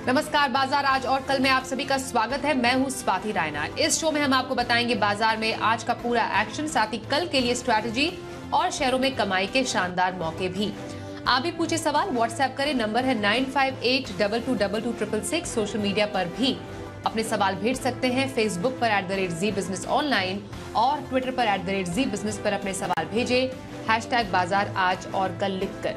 नमस्कार। बाजार आज और कल में आप सभी का स्वागत है। मैं हूं स्वाति रायना। इस शो में हम आपको बताएंगे बाजार में आज का पूरा एक्शन, साथ ही कल के लिए स्ट्रैटेजी और शेयरों में कमाई के शानदार मौके भी। आप भी पूछे सवाल, व्हाट्सएप करें, नंबर है 9582222266। सोशल मीडिया पर भी अपने सवाल भेज सकते हैं। फेसबुक पर @ZBusiness Online और ट्विटर पर @ZBusiness पर अपने सवाल भेजें #बाजार आज और कल लिखकर।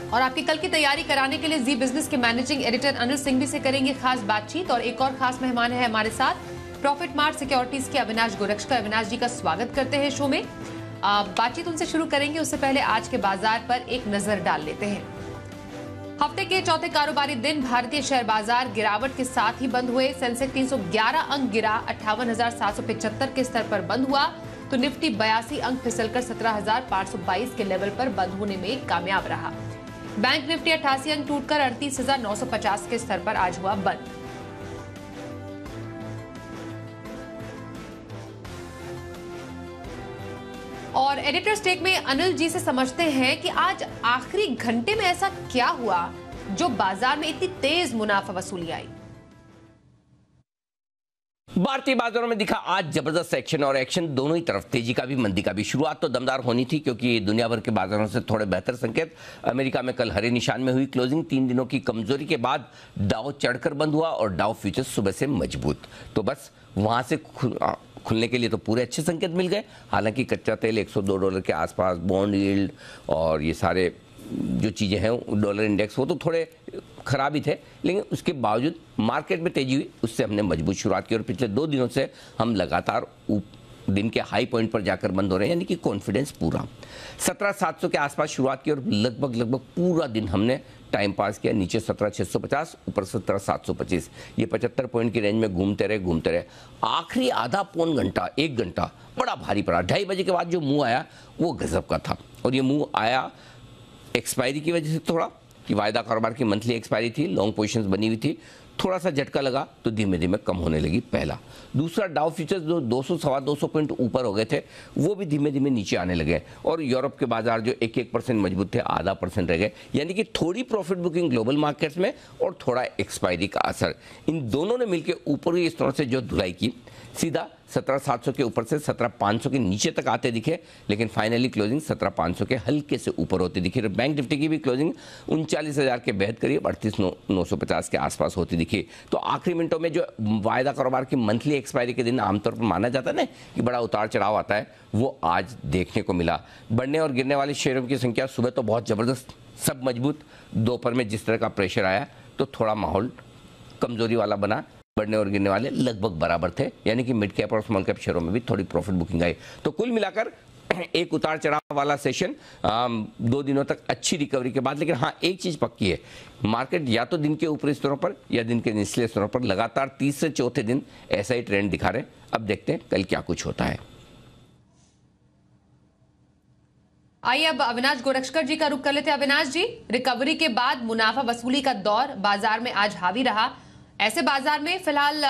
और आपकी कल की तैयारी कराने के लिए जी बिजनेस के मैनेजिंग एडिटर अनिल सिंघवी से करेंगे खास बातचीत। और एक और खास मेहमान है हमारे साथ, प्रॉफिट मार्ट सिक्योरिटीज के अविनाश गोरक्षकर। अविनाश जी का स्वागत करते हैं शो में। बातचीत उनसे शुरू करेंगे, उससे पहले आज के बाजार पर एक नजर डाल लेते हैं। हफ्ते के चौथे कारोबारी दिन भारतीय शेयर बाजार गिरावट के साथ ही बंद हुए। सेंसेक्स 311 अंक गिरा, 58,775 के स्तर पर बंद हुआ, तो निफ्टी 82 अंक फिसलकर 17,522 के लेवल पर बंद होने में कामयाब रहा। बैंक निफ्टी 88 अंक टूटकर 38,950 के स्तर पर आज हुआ बंद। और एडिटर स्टेक में अनिल जी से समझते हैं कि आज आखिरी घंटे में ऐसा क्या हुआ जो बाजार में इतनी तेज मुनाफा वसूली आई। भारतीय बाजारों में दिखा आज जबरदस्त एक्शन, और एक्शन दोनों ही तरफ, तेजी का भी मंदी का भी। शुरुआत तो दमदार होनी थी क्योंकि दुनिया भर के बाजारों से थोड़े बेहतर संकेत। अमेरिका में कल हरे निशान में हुई क्लोजिंग। 3 दिनों की कमजोरी के बाद डाउ चढ़कर बंद हुआ और डाउ फ्यूचर्स सुबह से मजबूत। तो बस वहां से खुलने के लिए तो पूरे अच्छे संकेत मिल गए। हालांकि कच्चा तेल $102 के आसपास, बॉन्ड यील्ड और ये सारे जो चीज़ें हैं, डॉलर इंडेक्स, वो तो थोड़े खराब ही थे, लेकिन उसके बावजूद मार्केट में तेजी हुई। उससे हमने मजबूत शुरुआत की और पिछले 2 दिनों से हम लगातार दिन के हाई पॉइंट पर जाकर बंद हो रहे हैं, यानी कि कॉन्फिडेंस पूरा। 17,700 के आसपास शुरुआत की और लगभग पूरा दिन हमने टाइम पास किया। नीचे 17,650, ऊपर 17,725, ये 75 पॉइंट की रेंज में घूमते रहे। आखिरी आधा पौन घंटा, 1 घंटा बड़ा भारी पड़ा। 2:30 बजे के बाद जो मुंह आया वो गजब का था, और ये मुंह आया एक्सपायरी की वजह से थोड़ा, कि वायदा कारोबार की मंथली एक्सपायरी थी, लॉन्ग पोजीशंस बनी हुई थी, थोड़ा सा झटका लगा तो धीमे धीमे कम होने लगी, पहला। दूसरा, डाउ फ्यूचर्स जो 200-225 पॉइंट ऊपर हो गए थे, वो भी धीमे धीमे नीचे आने लगे। और यूरोप के बाजार जो 1% मजबूत थे, 0.5% रह गए, यानी कि थोड़ी प्रॉफिट बुकिंग ग्लोबल मार्केट्स में और थोड़ा एक्सपायरी का असर, इन दोनों ने मिलकर ऊपर ही इस तरह से जो धुलाई की, सीधा 17,700 के ऊपर से 17,500 के नीचे तक आते दिखे, लेकिन फाइनली क्लोजिंग 17,500 के हल्के से ऊपर होती दिखी। और बैंक निफ्टी की भी क्लोजिंग 39,000 के बेहद करीब 38,950 के आसपास होती दिखी। तो आखिरी मिनटों में जो वायदा कारोबार की मंथली एक्सपायरी के दिन आमतौर पर माना जाता है ना कि बड़ा उतार चढ़ाव आता है, वो आज देखने को मिला। बढ़ने और गिरने वाले शेयरों की संख्या सुबह तो बहुत जबरदस्त, सब मजबूत। दोपहर में जिस तरह का प्रेशर आया तो थोड़ा माहौल कमजोरी वाला बना। बढ़ने और गिरने वाले लगभग बराबर थे, यानी कि मिड कैप और स्मॉल कैप शेयरों में भी थोड़ी प्रॉफिट बुकिंग आई। तो कुल मिलाकर एक उतार चढ़ाव वाला सेशन 2 दिनों तक अच्छी रिकवरी के बाद। लेकिन हाँ, एक चीज पक्की है, मार्केट या तो दिन के ऊपरी स्तरों पर या दिन के निचले स्तरों पर लगातार 3 से 4थे दिन ऐसा ही ट्रेंड दिखा रहे। अब देखते हैं कल क्या कुछ होता है। आइए अब अविनाश गोरक्षकर जी का रुख कर लेते हैं। अविनाश जी, रिकवरी के बाद मुनाफा वसूली का दौर बाजार में आज हावी रहा। ऐसे बाजार में फिलहाल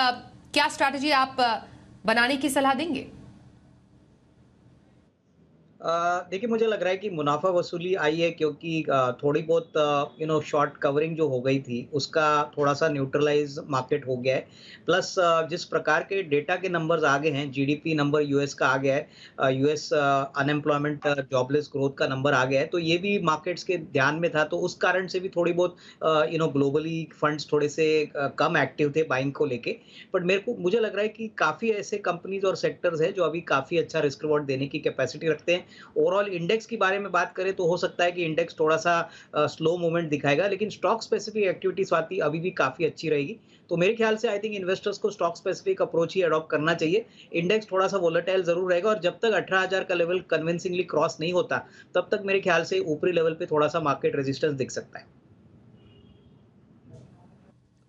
क्या स्ट्रैटेजी आप बनाने की सलाह देंगे? देखिए, मुझे लग रहा है कि मुनाफा वसूली आई है क्योंकि थोड़ी बहुत शॉर्ट कवरिंग जो हो गई थी उसका थोड़ा सा न्यूट्रलाइज मार्केट हो गया है। प्लस जिस प्रकार के डेटा के नंबर्स आ गए हैं, जीडीपी नंबर यूएस का आ गया है, यूएस अनएम्प्लॉयमेंट जॉबलेस ग्रोथ का नंबर आ गया है, तो ये भी मार्केट्स के ध्यान में था। तो उस कारण से भी थोड़ी बहुत ग्लोबली फंड्स थोड़े से कम एक्टिव थे बाइंग को लेके। बट मुझे लग रहा है कि काफ़ी ऐसे कंपनीज और सेक्टर्स हैं जो अभी काफ़ी अच्छा रिस्क रिवॉर्ड देने की कैपेसिटी रखते हैं। ओवरऑल इंडेक्स की बारे में बात करें तो हो सकता है कि इंडेक्स थोड़ा सा स्लो मूवमेंट दिखाएगा, लेकिन स्टॉक स्पेसिफिक एक्टिविटी स्वाति अभी भी काफी अच्छी रहेगी। तो मेरे ख्याल से आई थिंक इन्वेस्टर्स को स्टॉक स्पेसिफिक अप्रोच ही अडॉप्ट करना चाहिए। इंडेक्स थोड़ा सा वोलेटाइल जरूर रहेगा, और जब तक 18,000 का लेवल कन्विंसिंगली क्रॉस नहीं होता तब तक मेरे ख्याल से ऊपरी लेवल पे थोड़ा सा मार्केट रेजिस्टेंस दिख सकता है।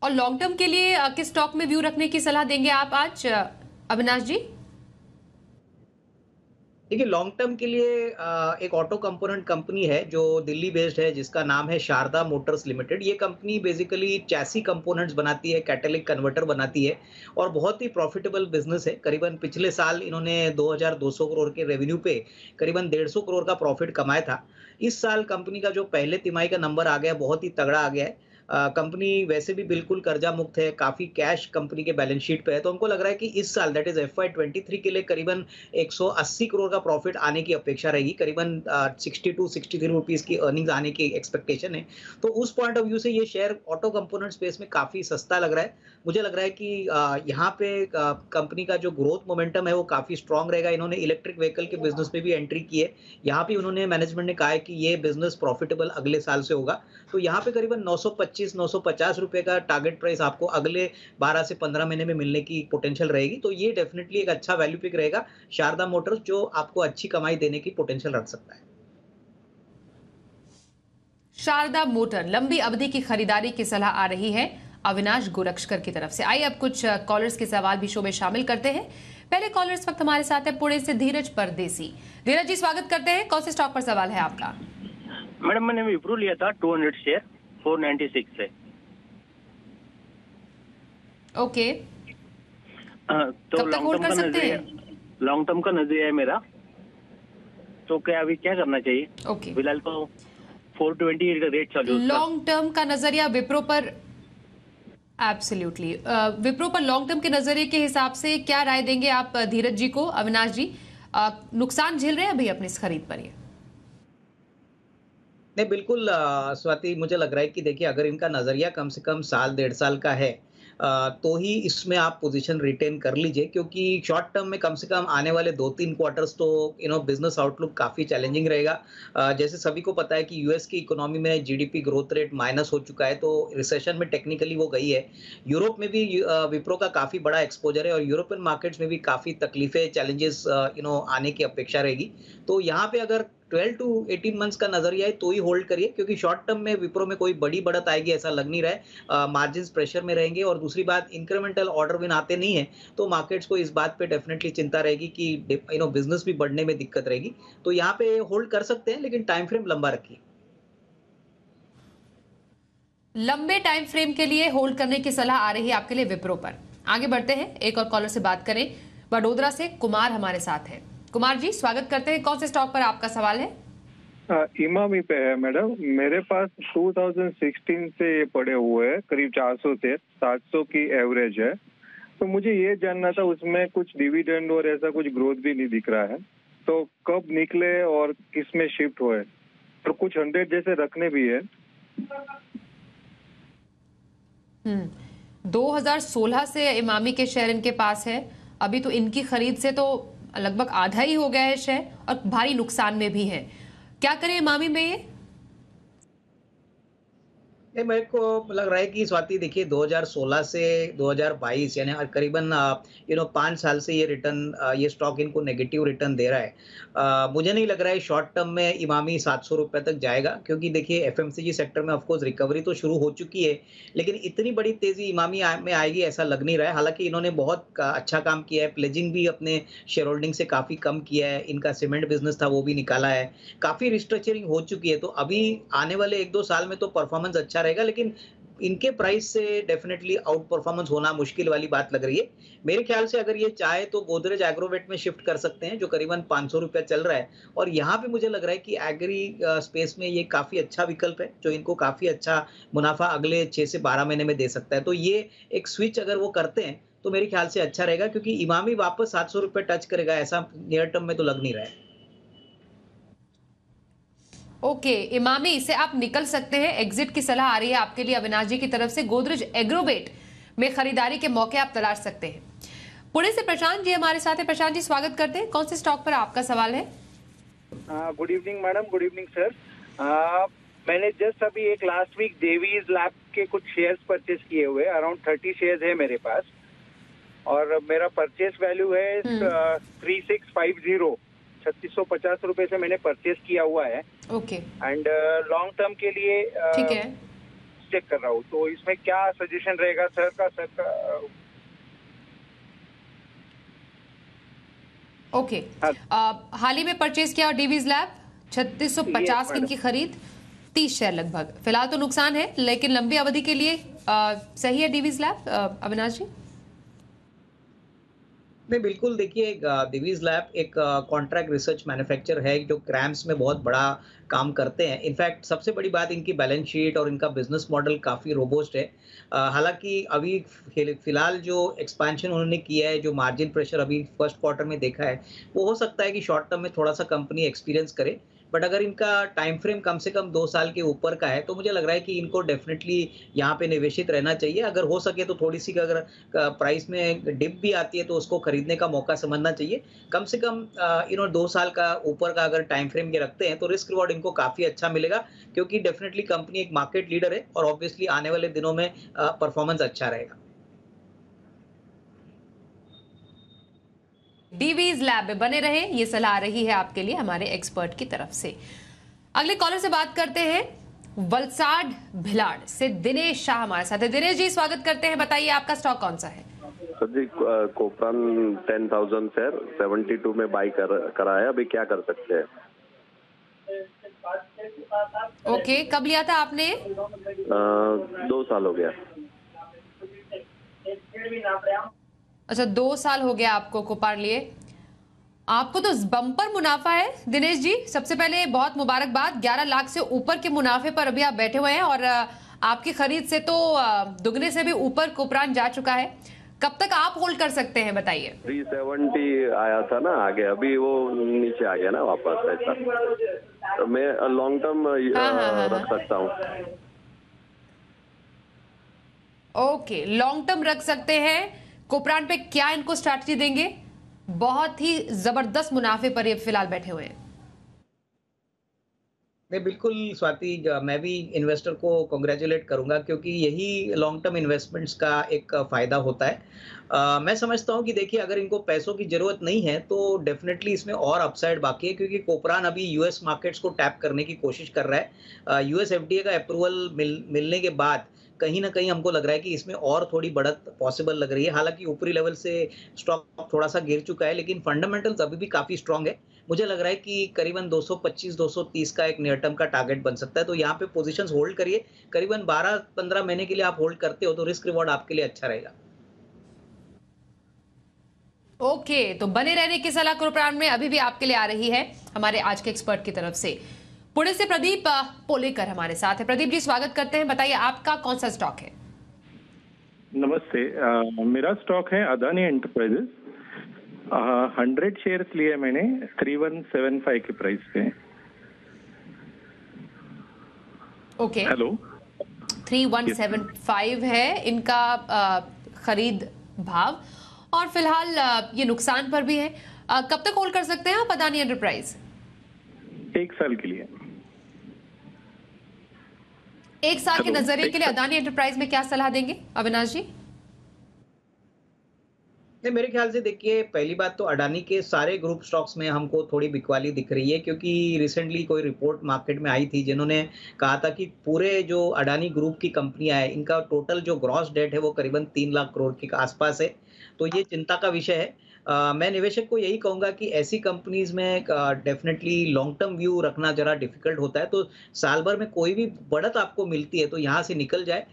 और लॉन्ग टर्म के लिए किस स्टॉक में व्यू रखने की सलाह देंगे आप आज, अविनाश जी? देखिए, लॉन्ग टर्म के लिए एक ऑटो कंपोनेंट कंपनी है जो दिल्ली बेस्ड है, जिसका नाम है शारदा मोटर्स लिमिटेड। ये कंपनी बेसिकली चैसी कंपोनेंट्स बनाती है, कैटेलिक कन्वर्टर बनाती है, और बहुत ही प्रॉफिटेबल बिजनेस है। करीबन पिछले साल इन्होंने 2,200 करोड़ के रेवेन्यू पे करीबन 150 करोड़ का प्रॉफिट कमाया था। इस साल कंपनी का जो पहले तिमाही का नंबर आ गया बहुत ही तगड़ा आ गया है। कंपनी वैसे भी बिल्कुल कर्जा मुक्त है, काफ़ी कैश कंपनी के बैलेंस शीट पे है, तो हमको लग रहा है कि इस साल दैट इज़ FY23 के लिए करीबन 180 करोड़ का प्रॉफिट आने की अपेक्षा रहेगी, करीबन 62-63 रुपीज़ की अर्निंग्स आने की एक्सपेक्टेशन है। तो उस पॉइंट ऑफ व्यू से ये शेयर ऑटो कंपोनेंट स्पेस में काफ़ी सस्ता लग रहा है। मुझे लग रहा है कि यहाँ पे कंपनी का जो ग्रोथ मोमेंटम है वो काफ़ी स्ट्रॉन्ग रहेगा। इन्होंने इलेक्ट्रिक व्हीकल के बिज़नेस में भी एंट्री की है। यहाँ पे उन्होंने मैनेजमेंट ने कहा है कि ये बिज़नेस प्रॉफिटेबल अगले साल से होगा। तो यहाँ पे करीबन 925-950 रुपए का टारगेट प्राइस आपको अगले 12 से 15 महीने में मिलने की पोटेंशियल रहेगी। तो ये डेफिनिटली एक अच्छा वैल्यू पिक रहेगा शारदा मोटर्स, जो आपको अच्छी कमाई देने की पोटेंशियल रख सकता है। शारदा मोटर लंबी अवधि की खरीदारी की सलाह आ रही है अविनाश गोरक्षकर की तरफ से। आइए अब कुछ कॉलर्स के सवाल भी शो में शामिल करते हैं। पहले कॉलर इस वक्त हमारे साथ है पुणे से धीरज परदेसी। धीरज जी, स्वागत करते हैं। कौन से स्टॉक पर सवाल है आपका? मैडम, मैंने विप्रो लिया था 200 शेयर 496 से। ओके, तो कब तक होल्ड कर सकते हैं? लॉन्ग टर्म का नजरिया है मेरा, तो क्या अभी क्या करना चाहिए? ओके, फिलहाल तो 420 रेट चालू है। लॉन्ग टर्म का नजरिया विप्रो पर एब्सोल्युटली, विप्रो पर लॉन्ग टर्म के नजरिए के हिसाब से क्या राय देंगे आप धीरज जी को? अविनाश जी, नुकसान झेल रहे हैं अभी अपनी इस खरीद पर? ये नहीं, बिल्कुल स्वाति, मुझे लग रहा है कि देखिए अगर इनका नज़रिया कम से कम साल 1.5 साल का है तो ही इसमें आप पोजीशन रिटेन कर लीजिए, क्योंकि शॉर्ट टर्म में कम से कम आने वाले 2-3 क्वार्टर्स तो बिजनेस आउटलुक काफ़ी चैलेंजिंग रहेगा। जैसे सभी को पता है कि यूएस की इकोनॉमी में जीडीपी ग्रोथ रेट माइनस हो चुका है, तो रिसेशन में टेक्निकली वो गई है। यूरोप में भी विप्रो का काफ़ी बड़ा एक्सपोजर है और यूरोपियन मार्केट्स में भी काफ़ी तकलीफें, चैलेंजेस आने की अपेक्षा रहेगी। तो यहाँ पे अगर 12 टू 18 मंथ्स का नजरिया है तो ही होल्ड करिए, क्योंकि शॉर्ट टर्म में विप्रो में कोई बड़ी बढ़त आएगी ऐसा लग नहीं रहा है। मार्जिन प्रेशर में रहेंगे और दूसरी बात, इंक्रीमेंटल ऑर्डर विन आते नहीं है, तो मार्केट्स को इस बात पे डेफिनेटली चिंता रहेगी कि बिजनेस भी बढ़ने में दिक्कत रहेगी। तो यहाँ पे होल्ड कर सकते हैं, लेकिन टाइम फ्रेम लंबा रखिए। लंबे टाइम फ्रेम के लिए होल्ड करने की सलाह आ रही है आपके लिए विप्रो पर। आगे बढ़ते हैं, एक और कॉलर से बात करें। वडोदरा से कुमार हमारे साथ है। कुमार जी, स्वागत करते हैं। कौन से स्टॉक पर आपका सवाल है? इमामी पे है मैडम। मेरे पास 2016 से ये पड़े हुए हैं, करीब 400 से 700 की एवरेज है। तो मुझे ये जानना था, उसमें कुछ डिविडेंड और ऐसा कुछ ग्रोथ भी नहीं दिख रहा है, तो कब निकले और किस में शिफ्ट हुए? तो कुछ 100 जैसे रखने भी है। 2016 से इमामी के शेयर इनके पास है। अभी तो इनकी खरीद से तो लगभग आधा ही हो गया है शेयर और भारी नुकसान में भी है। क्या करें इमामी में ये? मेरे को लग रहा है कि स्वाति, देखिए 2016 से 2022 यानी करीबन 5 साल से ये रिटर्न, ये स्टॉक इनको नेगेटिव रिटर्न दे रहा है। मुझे नहीं लग रहा है शॉर्ट टर्म में इमामी 700 रुपए तक जाएगा, क्योंकि देखिए एफएमसीजी सेक्टर में ऑफकोर्स रिकवरी तो शुरू हो चुकी है, लेकिन इतनी बड़ी तेजी इमामी में आएगी ऐसा लग नहीं रहा है। हालांकि इन्होंने बहुत अच्छा काम किया है, प्लेजिंग भी अपने शेयर होल्डिंग से काफी कम किया है, इनका सीमेंट बिजनेस था वो भी निकाला है, काफी रिस्ट्रक्चरिंग हो चुकी है। तो अभी आने वाले 1-2 साल में तो परफॉर्मेंस अच्छा रहेगा, लेकिन इनके प्राइस से डेफिनेटली आउट परफॉर्मेंस होना मुश्किल वाली बात लग रही है। मेरे ख्याल से अगर ये चाहे तो गोदरेज एग्रोवेट में शिफ्ट कर सकते हैं, जो करीबन 500 रुपया चल रहा है। और यहाँ पे मुझे लग रहा है कि एग्री स्पेस में ये काफी अच्छा विकल्प है, जो इनको काफी अच्छा मुनाफा अगले 6 से 12 महीने में दे सकता है। तो ये एक स्विच अगर वो करते हैं तो मेरे ख्याल से अच्छा रहेगा, क्योंकि इमामी वापस 700 रुपये टच करेगा ऐसा नियर टर्म में तो लग नहीं रहा है। ओके, इमामी से आप निकल सकते हैं, एग्जिट की सलाह आ रही है आपके लिए अविनाश जी की तरफ से। गोदरेज एग्रोवेट में खरीदारी के मौके आप तलाश सकते हैं। पुणे से प्रशांत जी हमारे साथ है। प्रशांत जी, स्वागत करते हैं। कौन से स्टॉक पर आपका सवाल है? Good evening madam. Good evening sir. मैंने जस्ट अभी एक लास्ट वीक डेवीज लैब के कुछ शेयर्स परचेज किए हुए, अराउंड 30 शेयर्स है मेरे पास, और मेरा परचेज वैल्यू है 3650, 3650 रुपए से मैंने परचेज किया हुआ है। ओके, एंड लॉन्ग टर्म के लिए ठीक है, चेक कर रहा हूँ, तो इसमें क्या सजेशन रहेगा सर का? ओके, हाल ही में परचेज किया और डीवीज लैब 3650 इनकी खरीद, 30 शेयर लगभग। फिलहाल तो नुकसान है, लेकिन लंबी अवधि के लिए सही है डीवीज लैब अविनाश जी? नहीं, बिल्कुल देखिए, दिवीज लैब एक कॉन्ट्रैक्ट रिसर्च मैन्युफैक्चर है जो क्रैम्स में बहुत बड़ा काम करते हैं। इनफैक्ट सबसे बड़ी बात इनकी बैलेंस शीट और इनका बिजनेस मॉडल काफ़ी रोबोस्ट है। हालांकि अभी फिलहाल जो एक्सपेंशन उन्होंने किया है, जो मार्जिन प्रेशर अभी फर्स्ट क्वार्टर में देखा है, वो हो सकता है कि शॉर्ट टर्म में थोड़ा सा कंपनी एक्सपीरियंस करे। बट अगर इनका टाइम फ्रेम कम से कम 2 साल के ऊपर का है, तो मुझे लग रहा है कि इनको डेफिनेटली यहाँ पे निवेशित रहना चाहिए। अगर हो सके तो थोड़ी-सी अगर प्राइस में डिप भी आती है, तो उसको खरीदने का मौका समझना चाहिए। कम से कम 2 साल का ऊपर का अगर टाइम फ्रेम ये रखते हैं, तो रिस्क रिवॉर्ड इनको काफ़ी अच्छा मिलेगा, क्योंकि डेफिनेटली कंपनी एक मार्केट लीडर है और ऑब्वियसली आने वाले दिनों में परफॉर्मेंस अच्छा रहेगा। डीवीज लैब में बने रहे, ये सलाह रही है आपके लिए हमारे एक्सपर्ट की तरफ से। अगले कॉलर से बात करते हैं। वलसाड भिलाड़ से दिनेश शाह हमारे साथ है। दिनेश जी, स्वागत करते हैं। बताइए आपका स्टॉक कौन सा है? सर जी, कोपरान 10,000 शेयर 72 में बाई कराया, अभी क्या कर सकते हैं? ओके, कब लिया था आपने? 2 साल हो गया। अच्छा, 2 साल हो गया आपको कोपरान लिए। आपको तो बम्पर मुनाफा है दिनेश जी। सबसे पहले बहुत मुबारकबाद, 11 लाख से ऊपर के मुनाफे पर अभी आप बैठे हुए हैं और आपकी खरीद से तो दुगने से भी ऊपर कोपरान जा चुका है। कब तक आप होल्ड कर सकते हैं, बताइए? 370 आया था ना आगे, अभी वो नीचे आ गया ना वापस, ऐसा तो मैं लॉन्ग टर्म रख सकता हूँ। ओके, लॉन्ग टर्म रख सकते हैं। कोपरान पे क्या इनको स्ट्रैटेजी देंगे? बहुत ही जबरदस्त मुनाफे पर ये फिलहाल बैठे हुए हैं। नहीं, बिल्कुल स्वाति, मैं भी इन्वेस्टर को कांग्रेचुलेट करूंगा, क्योंकि यही लॉन्ग टर्म इन्वेस्टमेंट्स का एक फायदा होता है। मैं समझता हूं कि देखिए, अगर इनको पैसों की जरूरत नहीं है तो डेफिनेटली इसमें और अपसाइड बाकी है, क्योंकि कोपरान अभी यूएस मार्केट्स को टैप करने की कोशिश कर रहा है। यूएस एफडीए का अप्रूवल मिलने के बाद कहीं ना कहीं हमको लग रहा है कि इसमें और थोड़ी बढ़त पॉसिबल लग रही है। हालांकि ऊपरी लेवल से स्टॉक थोड़ा सा गिर चुका है, लेकिन फंडामेंटल्स अभी भी काफी स्ट्रांग है। मुझे लग रहा है कि करीबन 225-230 का एक नियर टर्म का टारगेट बन सकता है। तो यहाँ पे पोजीशंस होल्ड करिए। करीबन 12-15 महीने के लिए आप होल्ड करते हो तो रिस्क रिवॉर्ड आपके लिए अच्छा रहेगा। ओके, तो बने रहने की सलाह कोपरान में अभी भी आपके लिए आ रही है हमारे आज के एक्सपर्ट की तरफ से। पुणे से प्रदीप पोलेकर हमारे साथ है। प्रदीप जी, स्वागत करते हैं। बताइए आपका कौन सा स्टॉक है? नमस्ते, मेरा स्टॉक है अदानी एंटरप्राइजेस। 100 शेयर्स लिए मैंने 3175 के प्राइस पे। ओके, हेलो, 3175 है इनका खरीद भाव और फिलहाल ये नुकसान पर भी है। कब तक होल्ड कर सकते हैं आप अदानी एंटरप्राइज? 1 साल के लिए। 1 साल के नजरिए के लिए अदानी एंटरप्राइज में क्या सलाह देंगे अविनाश जी? नहीं, मेरे ख्याल से देखिए, पहली बात तो अडानी के सारे ग्रुप स्टॉक्स में हमको थोड़ी बिकवाली दिख रही है, क्योंकि रिसेंटली कोई रिपोर्ट मार्केट में आई थी जिन्होंने कहा था कि पूरे जो अडानी ग्रुप की कंपनियां हैं, इनका टोटल जो ग्रॉस डेट है वो करीबन 3 लाख करोड़ के आसपास है। तो ये चिंता का विषय है। मैं निवेशक को यही कहूंगा कि ऐसी कंपनीज में डेफिनेटली लॉन्ग टर्म व्यू रखना जरा डिफिकल्ट होता है। तो साल भर में कोई भी बढ़त आपको मिलती है तो यहाँ से निकल जाए।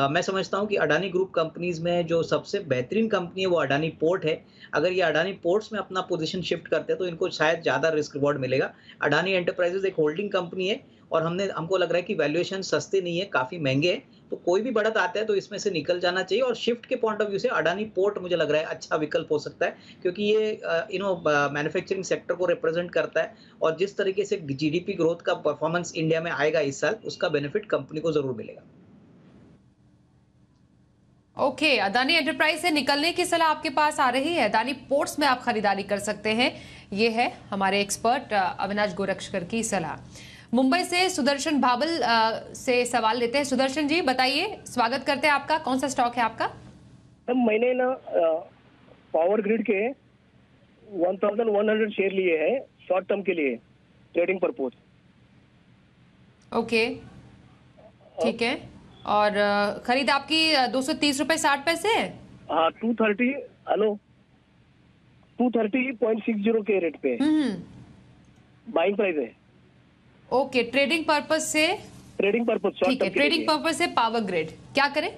मैं समझता हूँ कि अडानी ग्रुप कंपनीज में जो सबसे बेहतरीन कंपनी है वो अडानी पोर्ट है। अगर ये अडानी पोर्ट्स में अपना पोजीशन शिफ्ट करते हैं तो इनको शायद ज़्यादा रिस्क रिवॉर्ड मिलेगा। अडानी एंटरप्राइजेज एक होल्डिंग कंपनी है और हमको लग रहा है कि वैल्यूएशन सस्ते नहीं है, काफ़ी महंगे हैं। तो कोई भी बढ़त आता है तो इसमें से निकल जाना चाहिए। और शिफ्ट के पॉइंट ऑफ व्यू से अडानी पोर्ट मुझे लग रहा है अच्छा विकल्प हो सकता है, क्योंकि ये मैन्युफैक्चरिंग सेक्टर को रिप्रेजेंट करता है और जिस तरीके से जीडीपी ग्रोथ का परफॉर्मेंस इंडिया में आएगा इस साल, उसका बेनिफिट कंपनी को जरूर मिलेगा। ओके, अदानी एंटरप्राइज से निकलने की सलाह आपके पास आ रही है। अदानी पोर्ट्स में आप खरीदारी कर सकते हैं। ये है हमारे एक्सपर्ट अविनाश गोरक्षकर की सलाह। मुंबई से सुदर्शन भाबल से सवाल लेते हैं। सुदर्शन जी, बताइए, स्वागत करते हैं आपका। कौन सा स्टॉक है आपका? मैंने ना पावर ग्रिड के 1100 शेयर लिए हैं शॉर्ट टर्म के लिए, ट्रेडिंग पर्पज। ओके, ठीक है। और खरीद आपकी 230 रुपए 60 पैसे है? हाँ, 230, हेलो, 230.60 के रेट पे बाइंग प्राइस है। ओके, ट्रेडिंग पर्पस से, ट्रेडिंग पर्पस, ठीक है, ट्रेडिंग पर्पस से पावर ग्रिड क्या करें?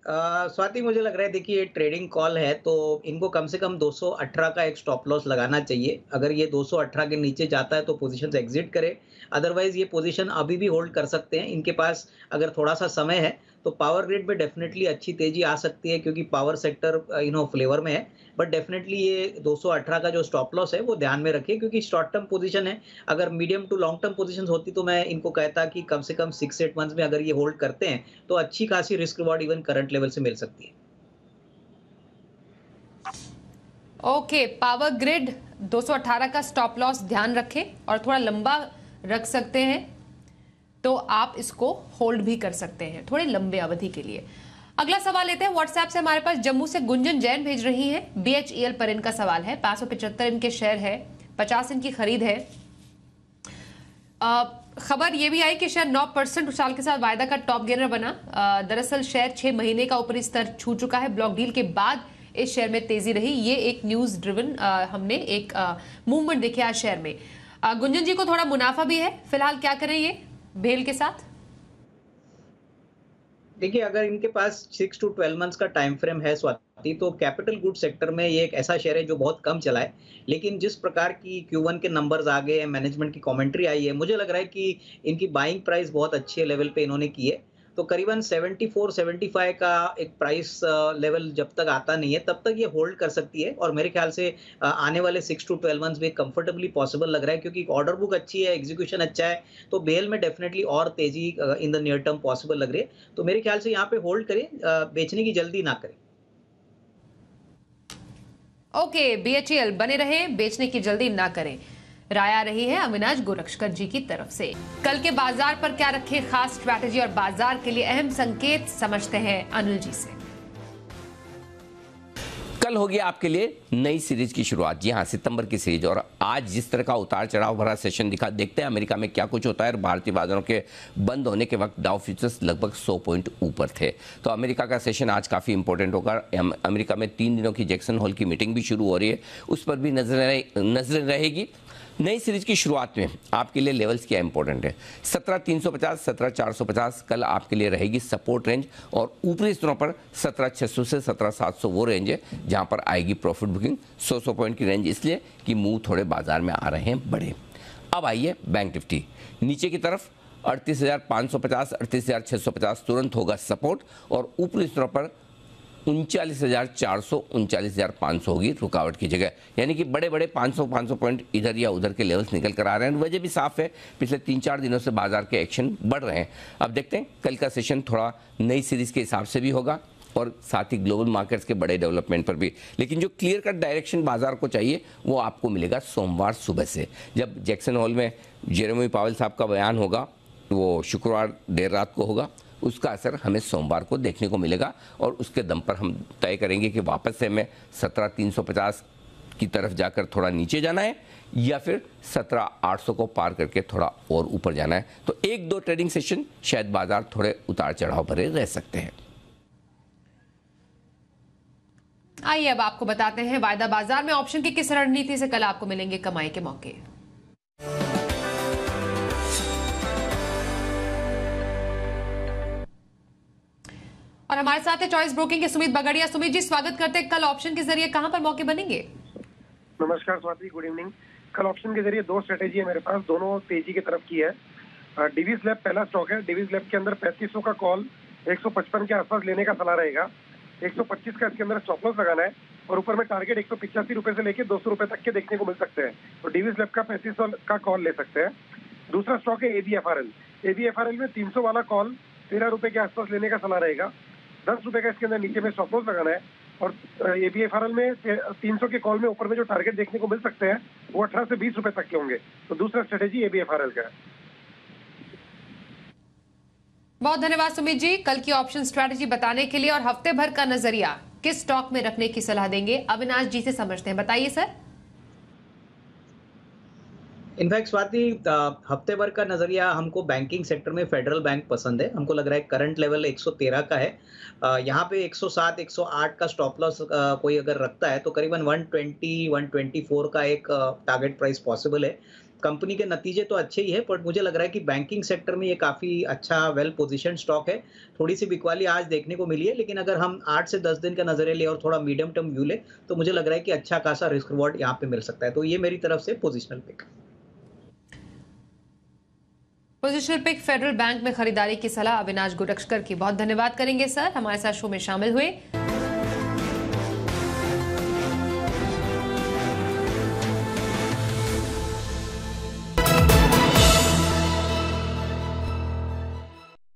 स्वाति, मुझे लग रहा है देखिए ट्रेडिंग कॉल है तो इनको कम से कम 218 का एक स्टॉप लॉस लगाना चाहिए। अगर ये 218 के नीचे जाता है तो पोजीशन से एग्जिट करे, अदरवाइज ये पोजीशन अभी भी होल्ड कर सकते हैं। इनके पास अगर थोड़ा सा समय है तो पावर ग्रिड में डेफिनेटली अच्छी तेजी आ सकती है क्योंकि पावर सेक्टर फ्लेवर में है, बट डेफिनेटली ये 218 का जो स्टॉप लॉस है वो ध्यान में रखिए क्योंकि शॉर्ट टर्म पोजीशन है। अगर medium to long term position होती तो मैं इनको कहता कि कम से कम 6-8 मंथ्स में अगर ये होल्ड करते हैं तो अच्छी खासी risk reward even current level से मिल सकती है। ओके, पावर ग्रिड 218 का स्टॉप लॉस ध्यान रखें और थोड़ा लंबा रख सकते हैं तो आप इसको होल्ड भी कर सकते हैं थोड़े लंबे अवधि के लिए। अगला सवाल लेते हैं व्हाट्सएप से। हमारे पास जम्मू से गुंजन जैन भेज रही हैं। BHEL पर इनका सवाल है। 575 इनके शेयर है, 50 इनकी खरीद है। खबर ये भी आई कि शेयर 9% उछाल के साथ वायदा का टॉप गेनर बना। दरअसल शेयर 6 महीने का ऊपरी स्तर छू चुका है। ब्लॉक डील के बाद इस शेयर में तेजी रही। ये एक न्यूज ड्रिवन हमने एक मूवमेंट देखी आज शेयर में। गुंजन जी को थोड़ा मुनाफा भी है, फिलहाल क्या करें ये भेल के साथ? देखिए, अगर इनके पास 6 to 12 मंथ्स का टाइम फ्रेम है स्वाति, तो कैपिटल गुड सेक्टर में ये एक ऐसा शेयर है जो बहुत कम चला है, लेकिन जिस प्रकार की Q1 के नंबर्स आ गए हैं, मैनेजमेंट की कमेंट्री आई है, मुझे लग रहा है कि इनकी बाइंग प्राइस बहुत अच्छे लेवल पे इन्होंने की है। तो करीबन 74-75 का एक प्राइस लेवल जब तक आता नहीं है तब तक ये होल्ड कर सकती है और मेरे ख्याल से आने वाले 6 to 12 मंथ्स में कंफर्टेबली पॉसिबल लग रहा है क्योंकि ऑर्डर बुक अच्छी है, एग्जीक्यूशन अच्छा है, तो बेल में डेफिनेटली और तेजी in the near term possible लग रही है। तो मेरे ख्याल से यहाँ पे होल्ड करें, बेचने की जल्दी ना करें। ओके, BHEL बने रहे, बेचने की जल्दी ना करें, राय आ रही है अविनाश गोरक्षकर जी की तरफ से। कल के बाजार पर क्या रखें खास स्ट्रैटेजी और बाजार के लिए अहम संकेत, समझते हैं अनिल जी से। कल होगी आपके लिए नई सीरीज की शुरुआत। जी हां, सितंबर की सीरीज। और आज जिस तरह का उतार चढ़ाव भरा सेशन दिखा, देखते हैं अमेरिका में क्या कुछ होता है। और भारतीय बाजारों के बंद होने के वक्त डाउ फ्यूचर्स लगभग 100 पॉइंट ऊपर थे। तो अमेरिका का सेशन आज काफी इंपॉर्टेंट होगा। अमेरिका में 3 दिनों की जैक्सन होल की मीटिंग भी शुरू हो रही है, उस पर भी नजर रहेगी। नई सीरीज की शुरुआत में आपके लिए लेवल्स क्या इंपॉर्टेंट है। 17,350, 17,450 कल आपके लिए रहेगी सपोर्ट रेंज, और ऊपरी स्तरों पर 17,600 से 17,700 वो रेंज है जहां पर आएगी प्रॉफिट बुकिंग। 100 पॉइंट की रेंज इसलिए कि मूव थोड़े बाजार में आ रहे हैं बड़े। अब आइए बैंक निफ्टी नीचे की तरफ 38,550, 38,650 तुरंत होगा सपोर्ट, और ऊपरी स्तरों पर 39,400, 39,500 होगी रुकावट की जगह। यानी कि बड़े बड़े 500 पॉइंट इधर या उधर के लेवल्स निकल कर आ रहे हैं। वजह भी साफ है, पिछले 3-4 दिनों से बाजार के एक्शन बढ़ रहे हैं। अब देखते हैं कल का सेशन थोड़ा नई सीरीज के हिसाब से भी होगा और साथ ही ग्लोबल मार्केट्स के बड़े डेवलपमेंट पर भी। लेकिन जो क्लियर कट डायरेक्शन बाजार को चाहिए वो आपको मिलेगा सोमवार सुबह से, जब जैक्सन हॉल में जेरेमी पावेल साहब का बयान होगा। वो शुक्रवार देर रात को होगा, उसका असर हमें सोमवार को देखने को मिलेगा और उसके दम पर हम तय करेंगे कि वापस से हमें 17,350 की तरफ जाकर थोड़ा नीचे जाना है या फिर 17,800 को पार करके थोड़ा और ऊपर जाना है। तो 1-2 ट्रेडिंग सेशन शायद बाजार थोड़े उतार चढ़ाव भरे रह सकते हैं। आइए अब आपको बताते हैं वायदा बाजार में ऑप्शन की किस रणनीति से कल आपको मिलेंगे कमाई के मौके। और हमारे साथ है चॉइस ब्रोकिंग के सुमित बगड़िया। सुमित जी, स्वागत करते हैं। कल ऑप्शन के जरिए कहां पर मौके बनेंगे? नमस्कार स्वाति, गुड इवनिंग। कल ऑप्शन के जरिए 2 स्ट्रेटेजी है मेरे पास, दोनों तेजी की तरफ की है। डिवीज लैब पहला स्टॉक है। डिवीज लैब के अंदर 3500 का कॉल 155 के आसपास लेने का सलाह रहेगा। 125 का इसके अंदर स्टॉप लॉस लगाना है और ऊपर में टारगेट 185 रुपए से लेकर 200 रुपए तक के देखने को मिल सकते हैं। तो डिवीज लैब का 3500 का कॉल ले सकते हैं। दूसरा स्टॉक है ABFRL। ABFRL में 300 वाला कॉल 13 रुपए के आसपास लेने का सलाह रहेगा। 10 रुपए का इसके अंदर नीचे में स्टॉप लॉस लगाना है और ABFRL में 300 के कॉल में ऊपर में जो टारगेट देखने को मिल सकते हैं वो 18 से 20 रुपए तक के होंगे। तो दूसरा स्ट्रेटेजी ABFRL का है। बहुत धन्यवाद सुमित जी, कल की ऑप्शन स्ट्रेटेजी बताने के लिए। और हफ्ते भर का नजरिया किस स्टॉक में रखने की सलाह देंगे, अविनाश जी से समझते हैं। बताइए सर। इनफैक्ट स्वाति, हफ्ते भर का नजरिया हमको बैंकिंग सेक्टर में फेडरल बैंक पसंद है। हमको लग रहा है करंट लेवल 113 का है, यहाँ पे 107 108 का स्टॉप लॉस कोई अगर रखता है तो करीबन 120 124 का एक टारगेट प्राइस पॉसिबल है। कंपनी के नतीजे तो अच्छे ही है, पर मुझे लग रहा है कि बैंकिंग सेक्टर में ये काफ़ी अच्छा वेल पोजीशन स्टॉक है। थोड़ी सी बिकवाली आज देखने को मिली है, लेकिन अगर हम 8 से 10 दिन का नजरिया ले और थोड़ा मीडियम टर्म व्यू ले तो मुझे लग रहा है कि अच्छा खासा रिस्क रिवॉर्ड यहाँ पे मिल सकता है। तो ये मेरी तरफ से positional pick. Positional pick Federal Bank में खरीदारी की सलाह अविनाश गुरक्षकर की बहुत धन्यवाद करेंगे सर, हमारे साथ शो में शामिल हुए।